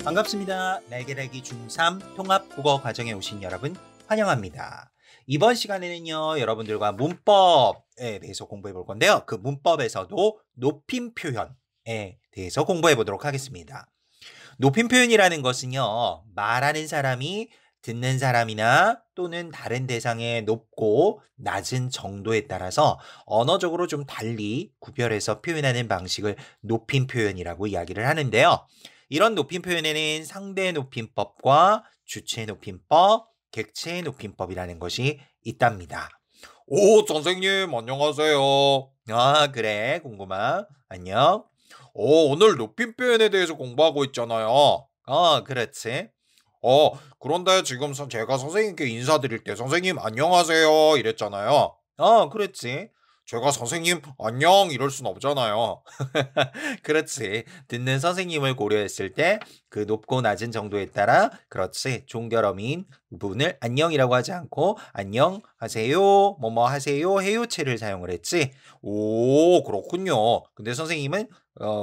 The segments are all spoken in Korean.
반갑습니다. 날개달기 중3 통합 국어 과정에 오신 여러분 환영합니다. 이번 시간에는요, 여러분들과 문법에 대해서 공부해 볼 건데요. 그 문법에서도 높임 표현에 대해서 공부해 보도록 하겠습니다. 높임 표현이라는 것은요, 말하는 사람이 듣는 사람이나 또는 다른 대상의 높고 낮은 정도에 따라서 언어적으로 좀 달리 구별해서 표현하는 방식을 높임 표현이라고 이야기를 하는데요. 이런 높임 표현에는 상대 높임법과 주체 높임법, 객체 높임법이라는 것이 있답니다. 오, 선생님, 안녕하세요. 아, 그래, 궁금하. 안녕. 오늘 높임 표현에 대해서 공부하고 있잖아요. 그렇지. 그런데 지금 제가 선생님께 인사드릴 때 선생님, 안녕하세요. 이랬잖아요. 그렇지. 제가 선생님, 안녕. 이럴 순 없잖아요. 그렇지. 듣는 선생님을 고려했을 때 그 높고 낮은 정도에 따라 그렇지. 종결어민 부분을 안녕이라고 하지 않고 안녕하세요, 뭐뭐 하세요, 해요체를 사용을 했지. 오, 그렇군요. 근데 선생님은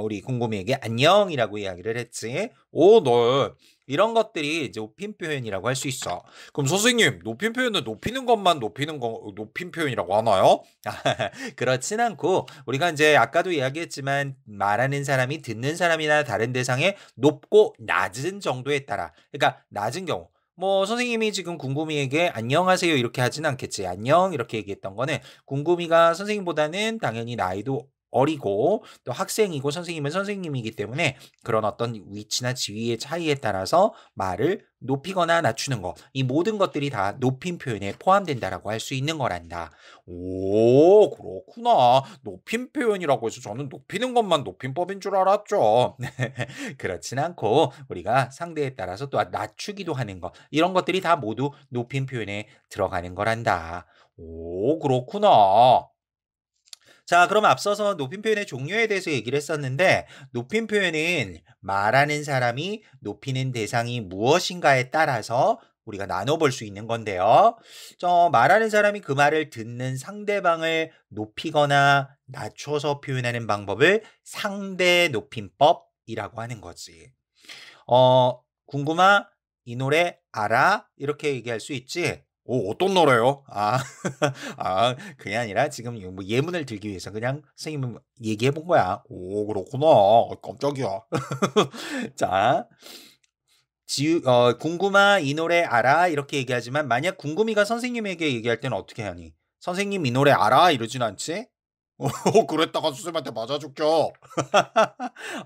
우리 궁금이에게 안녕이라고 이야기를 했지. 오, 네. 이런 것들이 이제 높임 표현이라고 할 수 있어. 그럼 선생님, 높임 표현은 높이는 것만 높임 표현이라고 하나요? 그렇진 않고 우리가 이제 아까도 이야기했지만 말하는 사람이 듣는 사람이나 다른 대상의 높고 낮은 정도에 따라, 그러니까 낮은 경우, 뭐 선생님이 지금 궁금이에게 안녕하세요 이렇게 하진 않겠지. 안녕 이렇게 얘기했던 거는 궁금이가 선생님보다는 당연히 나이도 어리고 또 학생이고 선생님은 선생님이기 때문에 그런 어떤 위치나 지위의 차이에 따라서 말을 높이거나 낮추는 거, 이 모든 것들이 다 높임 표현에 포함된다라고 할 수 있는 거란다. 오, 그렇구나. 높임 표현이라고 해서 저는 높이는 것만 높임법인 줄 알았죠. 그렇진 않고 우리가 상대에 따라서 또 낮추기도 하는 것, 이런 것들이 다 모두 높임 표현에 들어가는 거란다. 오, 그렇구나. 자, 그럼 앞서서 높임 표현의 종류에 대해서 얘기를 했었는데, 높임 표현은 말하는 사람이 높이는 대상이 무엇인가에 따라서 우리가 나눠볼 수 있는 건데요. 말하는 사람이 그 말을 듣는 상대방을 높이거나 낮춰서 표현하는 방법을 상대 높임법이라고 하는 거지. 궁금하? 이 노래 알아? 이렇게 얘기할 수 있지? 오, 어떤 노래요? 그게 아니라 지금 뭐 예문을 들기 위해서 그냥 선생님은 얘기해 본 거야. 오, 그렇구나. 깜짝이야. 자, 궁금하 이 노래 알아? 이렇게 얘기하지만 만약 궁금이가 선생님에게 얘기할 때는 어떻게 하니? 선생님 이 노래 알아? 이러진 않지? 오, 그랬다가 선생님한테 맞아 죽죠.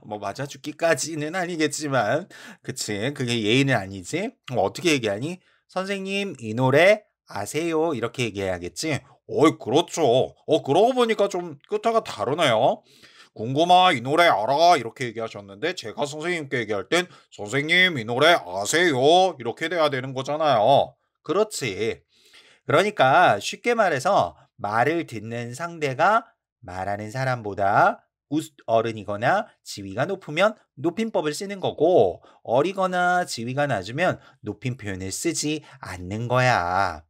뭐 맞아 죽기까지는 아니겠지만, 그치? 그게 예의는 아니지? 어떻게 얘기하니? 선생님 이 노래 아세요? 이렇게 얘기해야겠지? 어이, 그렇죠. 그러고 보니까 좀 끝에가 다르네요. 궁금하, 이 노래 알아? 이렇게 얘기하셨는데, 제가 선생님께 얘기할 땐, 선생님, 이 노래 아세요? 이렇게 돼야 되는 거잖아요. 그렇지. 그러니까 쉽게 말해서 말을 듣는 상대가 말하는 사람보다 어른이거나 지위가 높으면 높임법을 쓰는 거고, 어리거나 지위가 낮으면 높임 표현을 쓰지 않는 거야.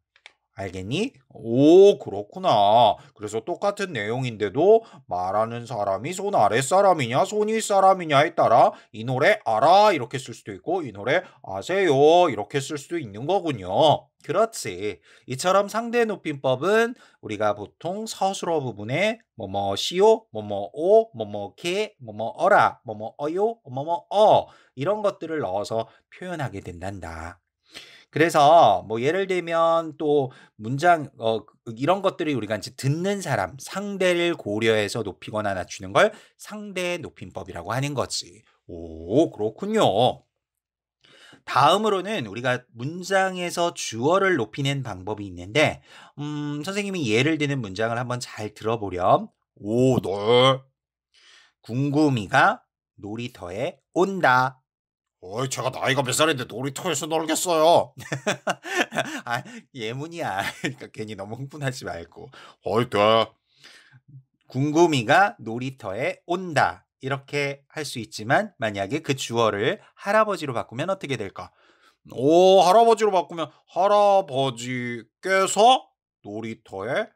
알겠니? 오, 그렇구나. 그래서 똑같은 내용인데도 말하는 사람이 손 아랫사람이냐, 손 윗사람이냐에 따라 이 노래 알아? 이렇게 쓸 수도 있고, 이 노래 아세요? 이렇게 쓸 수도 있는 거군요. 그렇지. 이처럼 상대 높임법은 우리가 보통 서술어 부분에 뭐뭐 시오, 뭐뭐 오, 뭐뭐 게, 뭐뭐 어라, 뭐뭐 어요, 뭐뭐 이런 것들을 넣어서 표현하게 된단다. 그래서 뭐 예를 들면 또 문장 이런 것들이 우리가 이제 듣는 사람, 상대를 고려해서 높이거나 낮추는 걸 상대 높임법이라고 하는 거지. 오, 그렇군요. 다음으로는 우리가 문장에서 주어를 높이는 방법이 있는데, 선생님이 예를 드는 문장을 한번 잘 들어보렴. 오, 네. 궁금이가 놀이터에 온다. 어이, 제가 나이가 몇 살인데 놀이터에서 놀겠어요. 아, 예문이야. 그러니까 괜히 너무 흥분하지 말고. 어이, 네. 궁금이가 놀이터에 온다. 이렇게 할 수 있지만 만약에 그 주어를 할아버지로 바꾸면 어떻게 될까? 오, 할아버지로 바꾸면 할아버지께서 놀이터에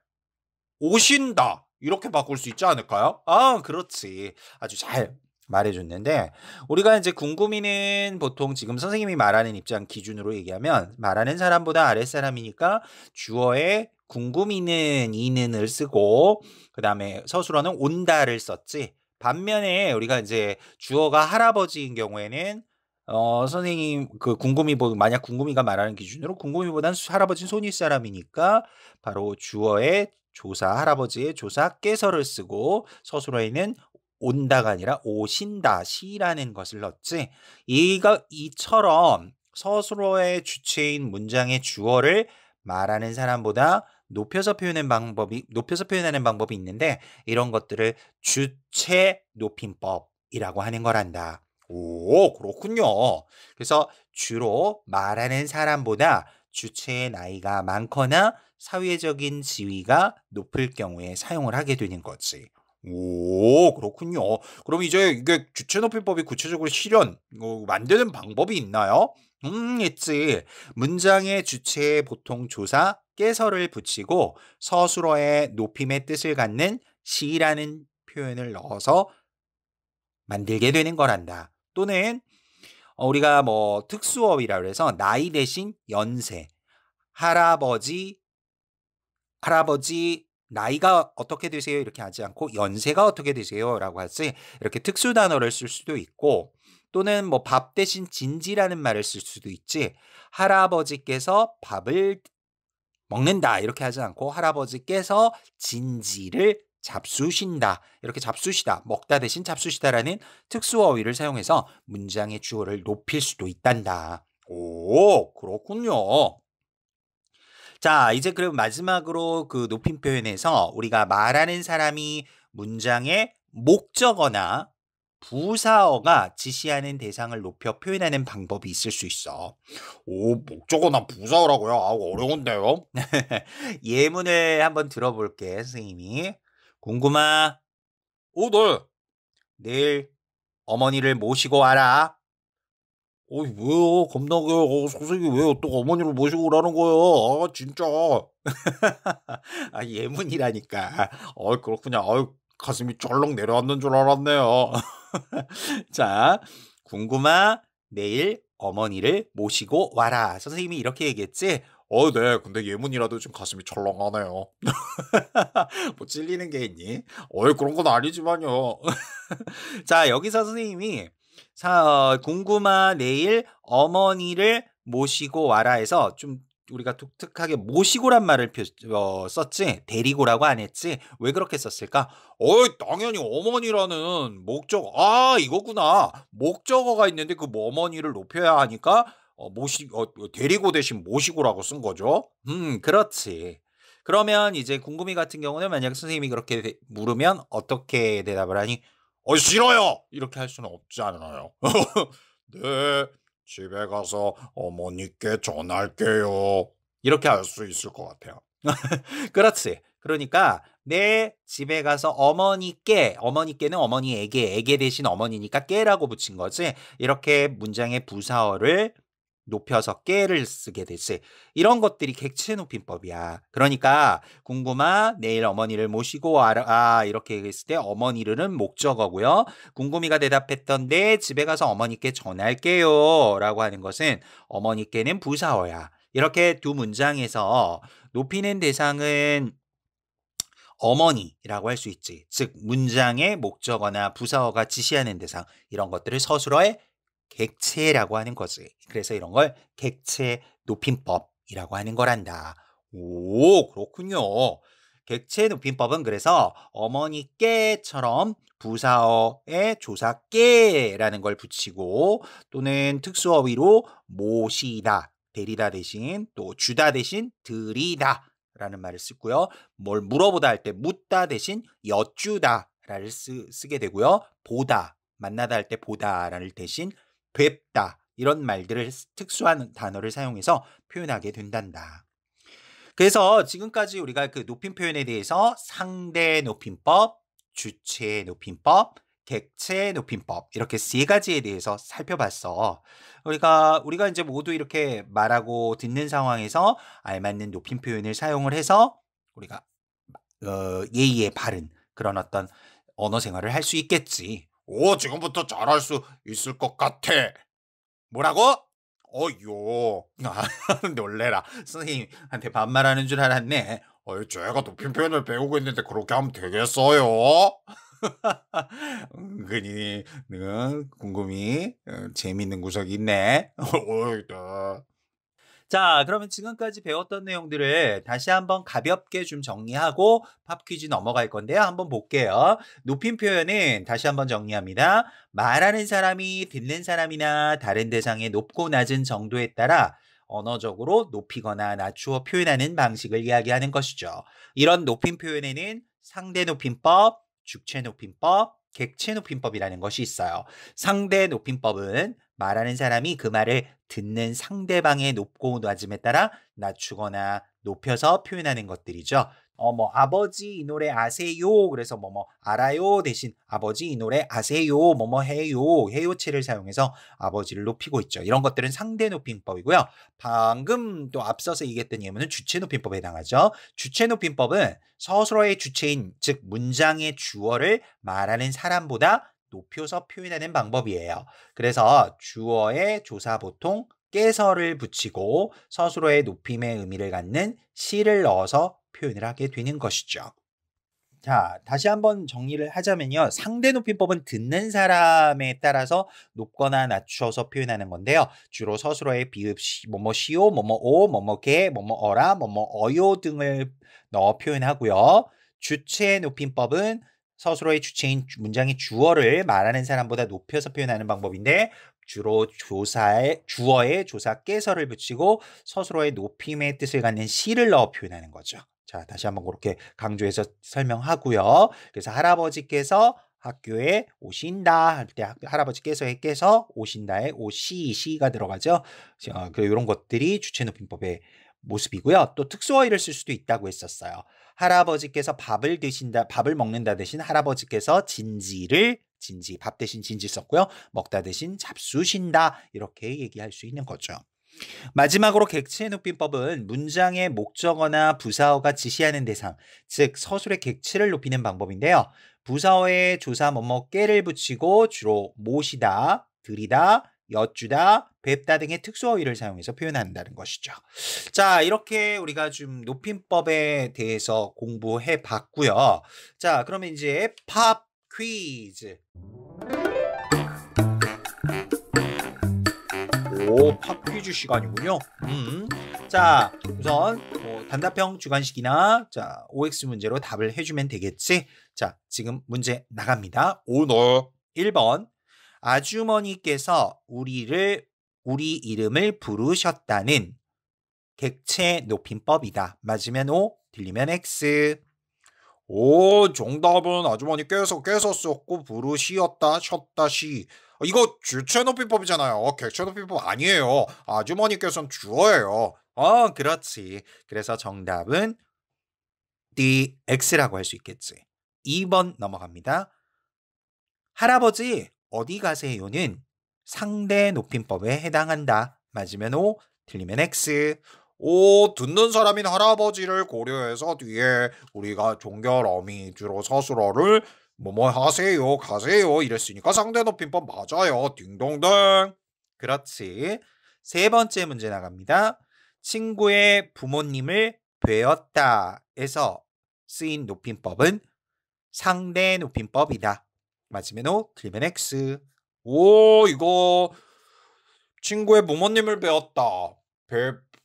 오신다. 이렇게 바꿀 수 있지 않을까요? 그렇지. 아주 잘 말해줬는데 우리가 이제 궁금이는 보통 지금 선생님이 말하는 입장 기준으로 얘기하면 말하는 사람보다 아랫사람이니까 주어에 궁금이는 이는을 쓰고 그다음에 서술어는 온다를 썼지. 반면에 우리가 이제 주어가 할아버지인 경우에는 선생님 그 궁금이 만약 궁금이가 말하는 기준으로 궁금이보다는 할아버지는 손윗 사람이니까 바로 주어의 조사 할아버지의 조사 깨서를 쓰고 서술어에는 온다가 아니라 오신다 시라는 것을 넣었지. 이처럼 서술어의 주체인 문장의 주어를 말하는 사람보다 높여서 표현하는 방법이 있는데 이런 것들을 주체 높임법이라고 하는 거란다. 오, 그렇군요. 그래서 주로 말하는 사람보다 주체의 나이가 많거나 사회적인 지위가 높을 경우에 사용을 하게 되는 거지. 오, 그렇군요. 그럼 이제 이게 주체높임법이 구체적으로 만드는 방법이 있나요? 있지. 문장의 주체에 보통 조사, 깨서를 붙이고 서술어의 높임의 뜻을 갖는 시라는 표현을 넣어서 만들게 되는 거란다. 또는 우리가 뭐 특수어휘라 그래서 나이 대신 연세, 할아버지 나이가 어떻게 되세요? 이렇게 하지 않고 연세가 어떻게 되세요? 라고 하지. 이렇게 특수 단어를 쓸 수도 있고 또는 뭐 밥 대신 진지라는 말을 쓸 수도 있지. 할아버지께서 밥을 먹는다 이렇게 하지 않고 할아버지께서 진지를 잡수신다 이렇게 잡수시다 먹다 대신 잡수시다라는 특수어휘를 사용해서 문장의 주어를 높일 수도 있단다. 오, 그렇군요. 자, 이제 그럼 마지막으로 그 높임 표현에서 우리가 말하는 사람이 문장의 목적어나 부사어가 지시하는 대상을 높여 표현하는 방법이 있을 수 있어. 오, 목적어나 부사어라고요? 아, 어려운데요? 예문을 한번 들어볼게, 선생님이. 궁금하? 오, 네. 내일 어머니를 모시고 와라. 어이, 왜요? 겁나게. 선생님, 왜요? 또 어머니를 모시고 오라는 거예요? 아, 진짜. 아, 예문이라니까. 그렇군요. 가슴이 쩔렁 내려앉는 줄 알았네요. 자, 궁금하? 내일 어머니를 모시고 와라. 선생님이 이렇게 얘기했지? 네. 근데 예문이라도 좀 가슴이 철렁하네요. 뭐 찔리는 게 있니? 그런 건 아니지만요. 자, 여기서 선생님이 궁금하 내일 어머니를 모시고 와라 해서 좀 우리가 독특하게 모시고란 말을 썼지 데리고라고 안 했지. 왜 그렇게 썼을까? 당연히 어머니라는 이거구나. 목적어가 있는데 그 어머니를 높여야 하니까 데리고 대신 모시고라고 쓴 거죠. 그렇지. 그러면 이제 궁금이 같은 경우는 만약 선생님이 그렇게 물으면 어떻게 대답을 하니? 싫어요! 이렇게 할 수는 없지 않나요? 네, 집에 가서 어머니께 전할게요. 이렇게 할 수 있을 것 같아요. 그렇지. 그러니까 내 집에 가서 어머니께는 어머니에게, 에게 대신 어머니니까 깨라고 붙인 거지. 이렇게 문장의 부사어를 높여서 깨를 쓰게 되지. 이런 것들이 객체 높임법이야. 그러니까 궁금하 내일 어머니를 모시고 와라 이렇게 했을 때 어머니는 목적어고요. 궁금이가 대답했던 내 집에 가서 어머니께 전할게요 라고 하는 것은 어머니께는 부사어야. 이렇게 두 문장에서 높이는 대상은 어머니라고 할 수 있지. 즉 문장의 목적어나 부사어가 지시하는 대상 이런 것들을 서술어의 객체라고 하는 거지. 그래서 이런 걸 객체 높임법이라고 하는 거란다. 오, 그렇군요. 객체 높임법은 그래서 어머니께처럼 부사어에 조사께라는 걸 붙이고 또는 특수어휘로 모시다, 데리다 대신 또 주다 대신 드리다 라는 말을 쓰고요. 뭘 물어보다 할 때 묻다 대신 여쭈다를 쓰게 되고요. 보다, 만나다 할 때 보다를 대신 뵙다 이런 말들을 특수한 단어를 사용해서 표현하게 된단다. 그래서 지금까지 우리가 그 높임 표현에 대해서 상대 높임법, 주체 높임법, 객체 높임법 이렇게 세 가지에 대해서 살펴봤어. 우리가 이제 모두 이렇게 말하고 듣는 상황에서 알맞는 높임 표현을 사용을 해서 우리가 예의에 바른 그런 어떤 언어 생활을 할 수 있겠지. 오, 지금부터 잘할 수 있을 것 같아. 뭐라고? 어요. 아, 놀래라. 선생님한테 반말하는 줄 알았네. 제가 높임 표현을 배우고 있는데 그렇게 하면 되겠어요? 은근히 궁금히 재밌는 구석이 있네. 어이, 네. 자, 그러면 지금까지 배웠던 내용들을 다시 한번 가볍게 좀 정리하고 팝 퀴즈 넘어갈 건데요. 한번 볼게요. 높임 표현은 다시 한번 정리합니다. 말하는 사람이 듣는 사람이나 다른 대상의 높고 낮은 정도에 따라 언어적으로 높이거나 낮추어 표현하는 방식을 이야기하는 것이죠. 이런 높임 표현에는 상대 높임법, 주체 높임법, 객체 높임법이라는 것이 있어요. 상대 높임법은 말하는 사람이 그 말을 듣는 상대방의 높고 낮음에 따라 낮추거나 높여서 표현하는 것들이죠. 아버지 이 노래 아세요? 그래서 알아요 대신 아버지 이 노래 아세요? 해요. 해요체를 사용해서 아버지를 높이고 있죠. 이런 것들은 상대 높임법이고요. 방금 또 앞서서 얘기했던 예문은 주체 높임법에 해당하죠. 주체 높임법은 서술어의 주체인 즉 문장의 주어를 말하는 사람보다 높여서 표현하는 방법이에요. 그래서 주어의 조사 보통 깨서를 붙이고 서술어의 높임의 의미를 갖는 시를 넣어서 표현을 하게 되는 것이죠. 자, 다시 한번 정리를 하자면요. 상대 높임법은 듣는 사람에 따라서 높거나 낮춰서 표현하는 건데요. 주로 서술어의 비읍 시오, 오, 게, 어라, 어요 등을 넣어 표현하고요. 주체 높임법은 서술어의 주체인 문장의 주어를 말하는 사람보다 높여서 표현하는 방법인데 주로 주어의 조사 깨서를 붙이고 서술어의 높임의 뜻을 갖는 시를 넣어 표현하는 거죠. 자, 다시 한번 그렇게 강조해서 설명하고요. 그래서 할아버지께서 학교에 오신다 할 때 할아버지께서의 깨서 오신다에 시가 들어가죠. 이런 것들이 주체 높임법의 모습이고요. 또 특수어휘를 쓸 수도 있다고 했었어요. 할아버지께서 밥을 먹는다 대신 할아버지께서 밥 대신 진지 썼고요. 먹다 대신 잡수신다 이렇게 얘기할 수 있는 거죠. 마지막으로 객체 높임법은 문장의 목적어나 부사어가 지시하는 대상, 즉 서술의 객체를 높이는 방법인데요. 부사어에 조사 깨를 붙이고 주로 모시다, 들이다, 여쭈다, 뵙다 등의 특수어휘를 사용해서 표현한다는 것이죠. 자, 이렇게 우리가 좀 높임법에 대해서 공부해 봤고요. 자, 그러면 이제 팝 퀴즈. 오, 팝 퀴즈 시간이군요. 자, 우선 단답형 주관식이나 자, OX 문제로 답을 해주면 되겠지? 자, 지금 문제 나갑니다. 오, 네. 1번. 아주머니께서 우리 이름을 부르셨다는 객체 높임법이다. 맞으면 O, 틀리면 X. 오, 정답은 아주머니께서 썼고 부르시었다 셨다 시. 이거 주체 높임법이잖아요. 객체 높임법 아니에요. 아주머니께서는 주어예요. 그렇지. 그래서 정답은 D, X라고 할 수 있겠지. 2번 넘어갑니다. 할아버지 어디 가세요는 상대 높임법에 해당한다. 맞으면 O, 틀리면 X. 오, 듣는 사람인 할아버지를 고려해서 뒤에 우리가 종결 어미 주로 서술어를 하세요 가세요 이랬으니까 상대 높임법 맞아요. 딩동댕. 그렇지. 세 번째 문제 나갑니다. 친구의 부모님을 뵈었다에서 쓰인 높임법은 상대 높임법이다. 맞으면 O, 틀리면 X. 오, 이거 친구의 부모님을 배웠다.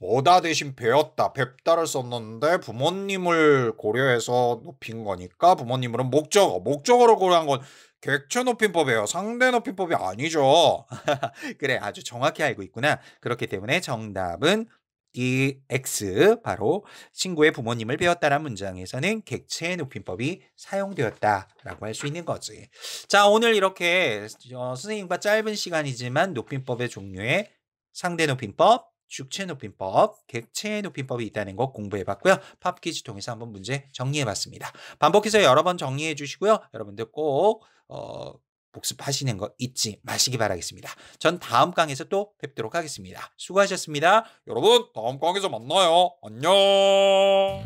보다 대신 배웠다. 뵙다를 썼는데 부모님을 고려해서 높인 거니까 부모님은 목적어를 고려한 건 객체 높임법이에요. 상대 높임법이 아니죠. 그래, 아주 정확히 알고 있구나. 그렇기 때문에 정답은 이 X, 바로 친구의 부모님을 배웠다란 문장에서는 객체 높임법이 사용되었다라고 할 수 있는 거지. 자, 오늘 이렇게 선생님과 짧은 시간이지만 높임법의 종류에 상대 높임법, 주체 높임법, 객체 높임법이 있다는 거 공부해봤고요. 팝 퀴즈 통해서 한번 문제 정리해봤습니다. 반복해서 여러 번 정리해 주시고요. 여러분들 꼭 복습하시는 거 잊지 마시기 바라겠습니다. 전 다음 강에서 또 뵙도록 하겠습니다. 수고하셨습니다. 여러분, 다음 강에서 만나요. 안녕.